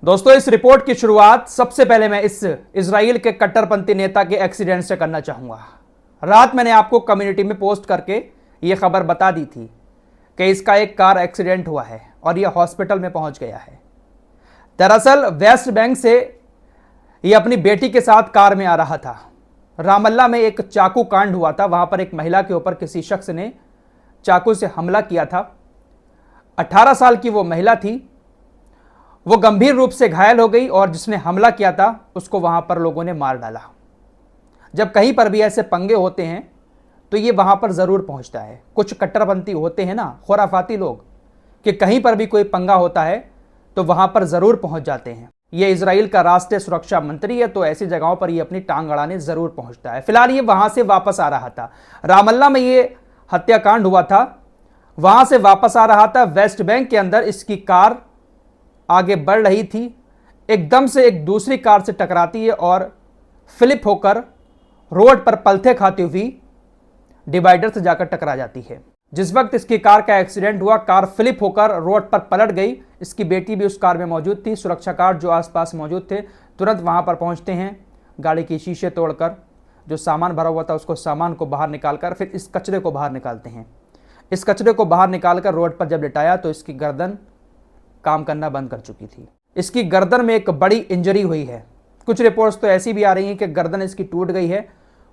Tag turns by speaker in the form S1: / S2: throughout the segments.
S1: दोस्तों, इस रिपोर्ट की शुरुआत सबसे पहले मैं इस इजराइल के कट्टरपंथी नेता के एक्सीडेंट से करना चाहूंगा। रात मैंने आपको कम्युनिटी में पोस्ट करके यह खबर बता दी थी कि इसका एक कार एक्सीडेंट हुआ है और यह हॉस्पिटल में पहुंच गया है। दरअसल वेस्ट बैंक से यह अपनी बेटी के साथ कार में आ रहा था। रामल्ला में एक चाकू कांड हुआ था। वहां पर एक महिला के ऊपर किसी शख्स ने चाकू से हमला किया था। 18 साल की वो महिला थी। वो गंभीर रूप से घायल हो गई और जिसने हमला किया था उसको वहां पर लोगों ने मार डाला। जब कहीं पर भी ऐसे पंगे होते हैं तो ये वहां पर जरूर पहुंचता है। कुछ कट्टरपंथी होते हैं ना, खुराफाती लोग, कि कहीं पर भी कोई पंगा होता है तो वहां पर जरूर पहुंच जाते हैं। ये इजराइल का राष्ट्रीय सुरक्षा मंत्री है, तो ऐसी जगहों पर ये अपनी टांग अड़ाने जरूर पहुंचता है। फिलहाल ये वहां से वापस आ रहा था। रामल्ला में ये हत्याकांड हुआ था, वहां से वापस आ रहा था। वेस्ट बैंक के अंदर इसकी कार आगे बढ़ रही थी, एकदम से एक दूसरी कार से टकराती है और फ्लिप होकर रोड पर पलथे खाती हुई डिवाइडर से जाकर टकरा जाती है। जिस वक्त इसकी कार का एक्सीडेंट हुआ, कार फ्लिप होकर रोड पर पलट गई। इसकी बेटी भी उस कार में मौजूद थी। सुरक्षा गार्ड जो आसपास मौजूद थे तुरंत वहां पर पहुंचते हैं। गाड़ी की शीशे तोड़कर जो सामान भरा हुआ था उसको सामान को बाहर निकालकर फिर इस कचरे को बाहर निकालते हैं। इस कचरे को बाहर निकालकर रोड पर जब लिटाया तो इसकी गर्दन काम करना बंद कर चुकी थी। इसकी गर्दन में एक बड़ी इंजरी हुई है। कुछ रिपोर्ट्स तो ऐसी भी आ रही हैं कि गर्दन इसकी टूट गई है।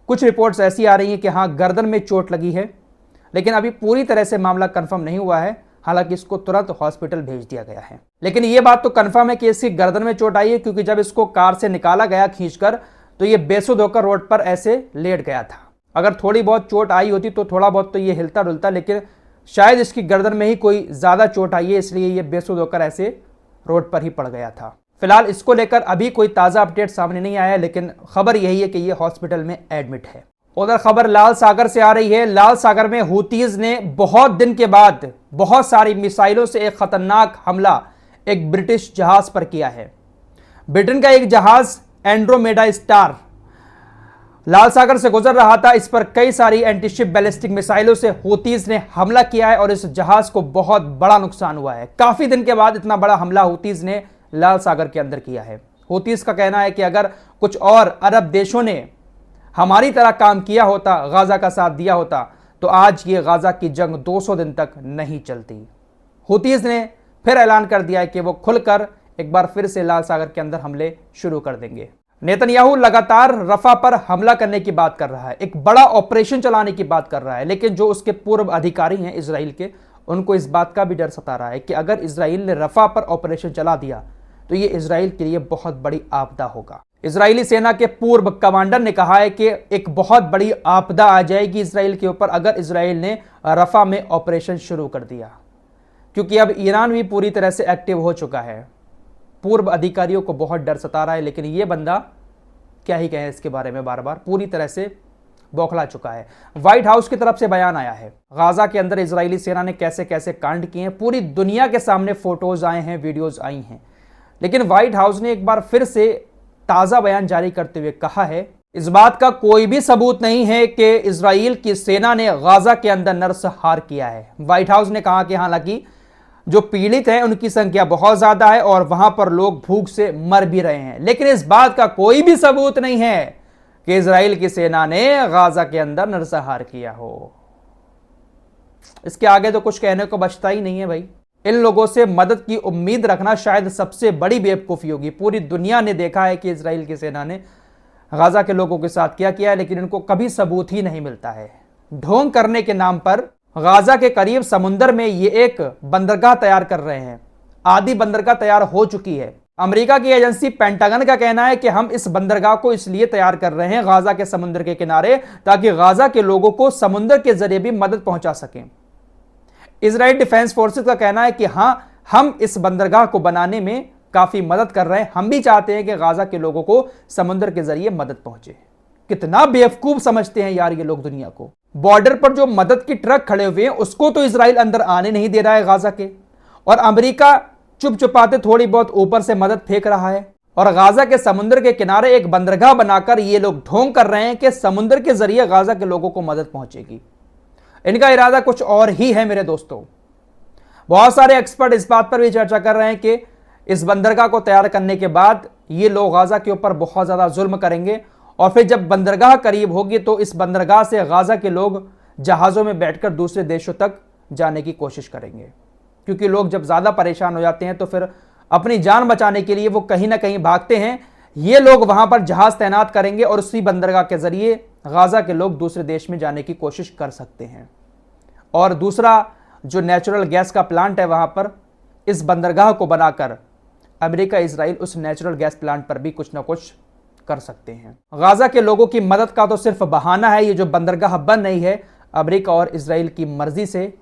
S1: कुछ रिपोर्ट्स ऐसी आ रही हैं कि हाँ, गर्दन में चोट लगी है, लेकिन अभी पूरी तरह से मामला कंफर्म नहीं हुआ है। हालांकि इसको तुरंत हॉस्पिटल भेज दिया गया है। लेकिन यह बात तो कंफर्म है कि इसकी गर्दन में चोट आई है, क्योंकि जब इसको कार से निकाला गया खींचकर तो ये बेसुध होकर रोड पर ऐसे लेट गया था। अगर थोड़ी बहुत चोट आई होती तो थोड़ा बहुत तो ये हिलता डुलता, लेकिन शायद इसकी गर्दन में ही कोई ज्यादा चोट आई है, इसलिए ये बेसुध होकर ऐसे रोड पर ही पड़ गया था। फिलहाल इसको लेकर अभी कोई ताजा अपडेट सामने नहीं आया, लेकिन खबर यही है कि ये हॉस्पिटल में एडमिट है। उधर खबर लाल सागर से आ रही है। लाल सागर में हुतीज ने बहुत दिन के बाद बहुत सारी मिसाइलों से एक खतरनाक हमला एक ब्रिटिश जहाज पर किया है। ब्रिटेन का एक जहाज एंड्रोमेडा स्टार लाल सागर से गुजर रहा था। इस पर कई सारी एंटीशिप बैलिस्टिक मिसाइलों से हुतीज ने हमला किया है और इस जहाज को बहुत बड़ा नुकसान हुआ है। काफी दिन के बाद इतना बड़ा हमला हुतीज ने लाल सागर के अंदर किया है। हुतीज का कहना है कि अगर कुछ और अरब देशों ने हमारी तरह काम किया होता, गाजा का साथ दिया होता, तो आज ये गाजा की जंग 200 दिन तक नहीं चलती। हुतीज ने फिर ऐलान कर दिया है कि वो खुलकर एक बार फिर से लाल सागर के अंदर हमले शुरू कर देंगे। नेतन्याहू लगातार रफा पर हमला करने की बात कर रहा है, एक बड़ा ऑपरेशन चलाने की बात कर रहा है, लेकिन जो उसके पूर्व अधिकारी हैं इजराइल के, उनको इस बात का भी डर सता रहा है कि अगर इजराइल ने रफा पर ऑपरेशन चला दिया तो ये इजराइल के लिए बहुत बड़ी आपदा होगा। इजरायली सेना के पूर्व कमांडर ने कहा है कि एक बहुत बड़ी आपदा आ जाएगी इजराइल के ऊपर अगर इजराइल ने रफा में ऑपरेशन शुरू कर दिया, क्योंकि अब ईरान भी पूरी तरह से एक्टिव हो चुका है। पूर्व अधिकारियों को बहुत डर सता रहा है, लेकिन यह बंदा क्या ही कहें इसके बारे में, बार बार पूरी तरह से बौखला चुका है। व्हाइट हाउस की तरफ से बयान आया है, गाजा के अंदर इजरायली सेना ने कैसे कैसे कांड किए हैं, पूरी दुनिया के सामने फोटोज आए हैं, वीडियोज आई हैं। लेकिन व्हाइट हाउस ने एक बार फिर से ताजा बयान जारी करते हुए कहा है, इस बात का कोई भी सबूत नहीं है कि इजराइल की सेना ने गाजा के अंदर नरसंहार किया है। व्हाइट हाउस ने कहा कि हालांकि जो पीड़ित हैं उनकी संख्या बहुत ज्यादा है और वहां पर लोग भूख से मर भी रहे हैं, लेकिन इस बात का कोई भी सबूत नहीं है कि इजराइल की सेना ने गाजा के अंदर नरसंहार किया हो। इसके आगे तो कुछ कहने को बचता ही नहीं है भाई। इन लोगों से मदद की उम्मीद रखना शायद सबसे बड़ी बेवकूफी होगी। पूरी दुनिया ने देखा है कि इजराइल की सेना ने गाजा के लोगों के साथ क्या किया है, लेकिन इनको कभी सबूत ही नहीं मिलता है। ढोंग करने के नाम पर गाजा के करीब समुद्र में ये एक बंदरगाह तैयार कर रहे हैं। आधी बंदरगाह तैयार हो चुकी है। अमेरिका की एजेंसी पेंटागन का कहना है कि हम इस बंदरगाह को इसलिए तैयार कर रहे हैं गाजा के समुद्र के किनारे, ताकि गाजा के लोगों को समुद्र के जरिए भी मदद पहुंचा सकें। इजराइल डिफेंस फोर्सेस का कहना है कि हां, हम इस बंदरगाह को बनाने में काफी मदद कर रहे हैं। हम भी चाहते हैं कि गाजा के लोगों को समुद्र के जरिए मदद पहुंचे। कितना बेवकूफ समझते हैं यार ये लोग दुनिया को। बॉर्डर पर जो मदद की ट्रक खड़े हुए हैं उसको तो इजराइल अंदर आने नहीं दे रहा है गाजा के, और अमेरिका चुप चुपाते थोड़ी बहुत ऊपर से मदद फेंक रहा है। और गाजा के समुद्र के किनारे एक बंदरगाह बनाकर ये लोग ढोंग कर रहे हैं कि समुद्र के जरिए गाजा के लोगों को मदद पहुंचेगी। इनका इरादा कुछ और ही है मेरे दोस्तों। बहुत सारे एक्सपर्ट इस बात पर भी चर्चा कर रहे हैं कि इस बंदरगाह को तैयार करने के बाद ये लोग गाजा के ऊपर बहुत ज़्यादा जुल्म करेंगे और फिर जब बंदरगाह करीब होगी तो इस बंदरगाह से गाजा के लोग जहाज़ों में बैठकर दूसरे देशों तक जाने की कोशिश करेंगे, क्योंकि लोग जब ज़्यादा परेशान हो जाते हैं तो फिर अपनी जान बचाने के लिए वो कहीं ना कहीं भागते हैं। ये लोग वहां पर जहाज़ तैनात करेंगे और उसी बंदरगाह के ज़रिए गाजा के लोग दूसरे देश में जाने की कोशिश कर सकते हैं। और दूसरा जो नेचुरल गैस का प्लांट है वहां पर इस बंदरगाह को बनाकर अमेरिका इजराइल उस नेचुरल गैस प्लांट पर भी कुछ ना कुछ कर सकते हैं। गाजा के लोगों की मदद का तो सिर्फ बहाना है। ये जो बंदरगाह बन रही है, अमेरिका और इजराइल की मर्जी से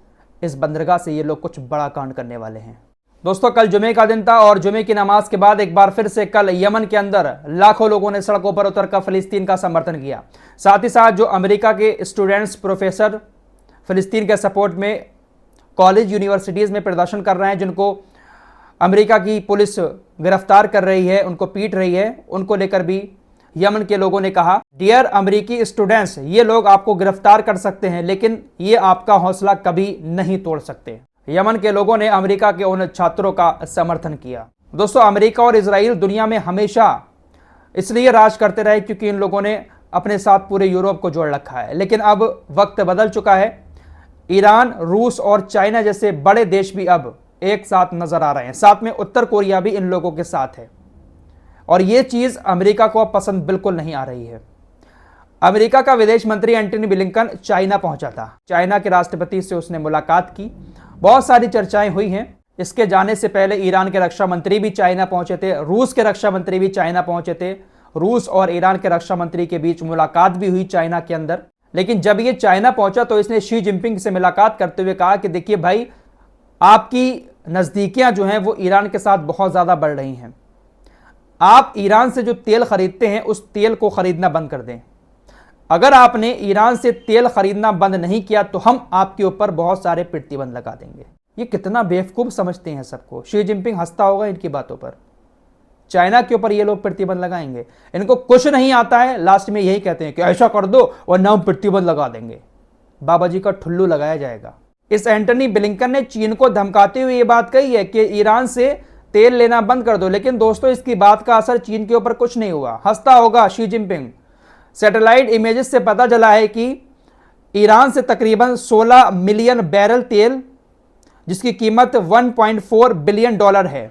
S1: इस बंदरगाह से ये लोग कुछ बड़ा कांड करने वाले हैं। दोस्तों, कल जुमे का दिन था और जुमे की नमाज के बाद एक बार फिर से कल यमन के अंदर लाखों लोगों ने सड़कों पर उतरकर फिलिस्तीन का समर्थन किया। साथ ही साथ जो अमेरिका के स्टूडेंट्स, प्रोफेसर फिलिस्तीन के सपोर्ट में कॉलेज, यूनिवर्सिटीज़ में प्रदर्शन कर रहे हैं, जिनको अमेरिका की पुलिस गिरफ्तार कर रही है, उनको पीट रही है, उनको लेकर भी यमन के लोगों ने कहा, डियर अमेरिकी स्टूडेंट्स, ये लोग आपको गिरफ्तार कर सकते हैं लेकिन ये आपका हौसला कभी नहीं तोड़ सकते। यमन के लोगों ने अमेरिका के उन छात्रों का समर्थन किया। दोस्तों, अमेरिका और इजराइल दुनिया में हमेशा इसलिए राज करते रहे क्योंकि इन लोगों ने अपने साथ पूरे यूरोप को जोड़ रखा है, लेकिन अब वक्त बदल चुका है। ईरान, रूस और चाइना जैसे बड़े देश भी अब एक साथ नजर आ रहे हैं। साथ में उत्तर कोरिया भी इन लोगों के साथ है और ये चीज अमेरिका को अब पसंद बिल्कुल नहीं आ रही है। अमेरिका का विदेश मंत्री एंटनी ब्लिंकन चाइना पहुंचा था। चाइना के राष्ट्रपति से उसने मुलाकात की, बहुत सारी चर्चाएं हुई हैं। इसके जाने से पहले ईरान के रक्षा मंत्री भी चाइना पहुंचे थे, रूस के रक्षा मंत्री भी चाइना पहुंचे थे। रूस और ईरान के रक्षा मंत्री के बीच मुलाकात भी हुई चाइना के अंदर। लेकिन जब ये चाइना पहुंचा तो इसने शी जिनपिंग से मुलाकात करते हुए कहा कि देखिए भाई, आपकी नज़दीकियां जो हैं वो ईरान के साथ बहुत ज़्यादा बढ़ रही हैं। आप ईरान से जो तेल खरीदते हैं उस तेल को खरीदना बंद कर दें। अगर आपने ईरान से तेल खरीदना बंद नहीं किया तो हम आपके ऊपर बहुत सारे प्रतिबंध लगा देंगे। ये कितना बेवकूफ़ समझते हैं सबको। शी जिनपिंग हंसता होगा इनकी बातों पर। चाइना के ऊपर ये लोग प्रतिबंध लगाएंगे, इनको कुछ नहीं आता है, लास्ट में यही कहते हैं कि ऐसा कर दो वरना हम प्रतिबंध लगा देंगे। बाबा जी का ठुल्लू लगाया जाएगा। इस एंटनी ब्लिंकन ने चीन को धमकाते हुए ये बात कही है कि ईरान से तेल लेना बंद कर दो, लेकिन दोस्तों इसकी बात का असर चीन के ऊपर कुछ नहीं हुआ। हंसता होगा शी जिनपिंग। सैटेलाइट इमेजेस से पता चला है कि ईरान से तकरीबन 16 मिलियन बैरल तेल, जिसकी कीमत 1.4 बिलियन डॉलर है,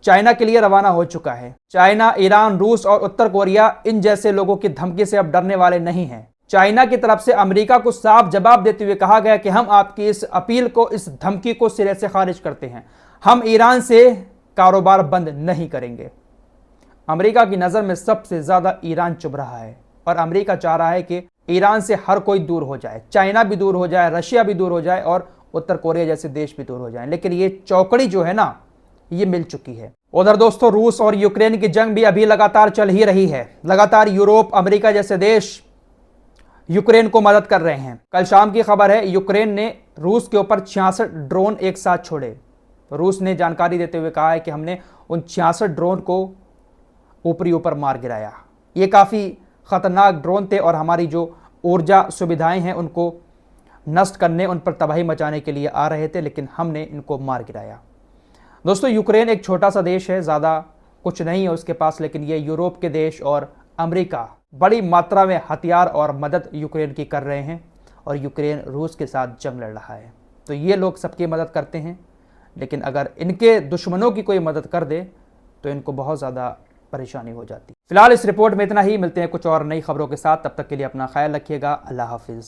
S1: चाइना के लिए रवाना हो चुका है। चाइना, ईरान, रूस और उत्तर कोरिया इन जैसे लोगों की धमकी से अब डरने वाले नहीं हैं। चाइना की तरफ से अमेरिका को साफ जवाब देते हुए कहा गया कि हम आपकी इस अपील को, इस धमकी को सिरे से खारिज करते हैं। हम ईरान से कारोबार बंद नहीं करेंगे। अमेरिका की नज़र में सबसे ज़्यादा ईरान चुभ रहा है और अमेरिका चाह रहा है कि ईरान से हर कोई दूर हो जाए, चाइना भी दूर हो जाए, रशिया भी दूर हो जाए और उत्तर कोरिया जैसे देश भी दूर हो जाए। लेकिन ये चौकड़ी जो है ना, ये मिल चुकी है। उधर दोस्तों, रूस और यूक्रेन की जंग भी अभी लगातार चल ही रही है। लगातार यूरोप, अमेरिका जैसे देश यूक्रेन को मदद कर रहे हैं। कल शाम की खबर है, यूक्रेन ने रूस के ऊपर 66 ड्रोन एक साथ छोड़े। रूस ने जानकारी देते हुए कहा है कि हमने उन 66 ड्रोन को ऊपरी ऊपर मार गिराया। ये काफ़ी ख़तरनाक ड्रोन थे और हमारी जो ऊर्जा सुविधाएं हैं उनको नष्ट करने, उन पर तबाही मचाने के लिए आ रहे थे, लेकिन हमने इनको मार गिराया। दोस्तों, यूक्रेन एक छोटा सा देश है, ज़्यादा कुछ नहीं है उसके पास, लेकिन ये यूरोप के देश और अमेरिका बड़ी मात्रा में हथियार और मदद यूक्रेन की कर रहे हैं और यूक्रेन रूस के साथ जंग लड़ रहा है। तो ये लोग सबकी मदद करते हैं, लेकिन अगर इनके दुश्मनों की कोई मदद कर दे तो इनको बहुत ज़्यादा परेशानी हो जाती है। फिलहाल इस रिपोर्ट में इतना ही। मिलते हैं कुछ और नई खबरों के साथ, तब तक के लिए अपना ख्याल रखिएगा। अल्लाह हाफिज़।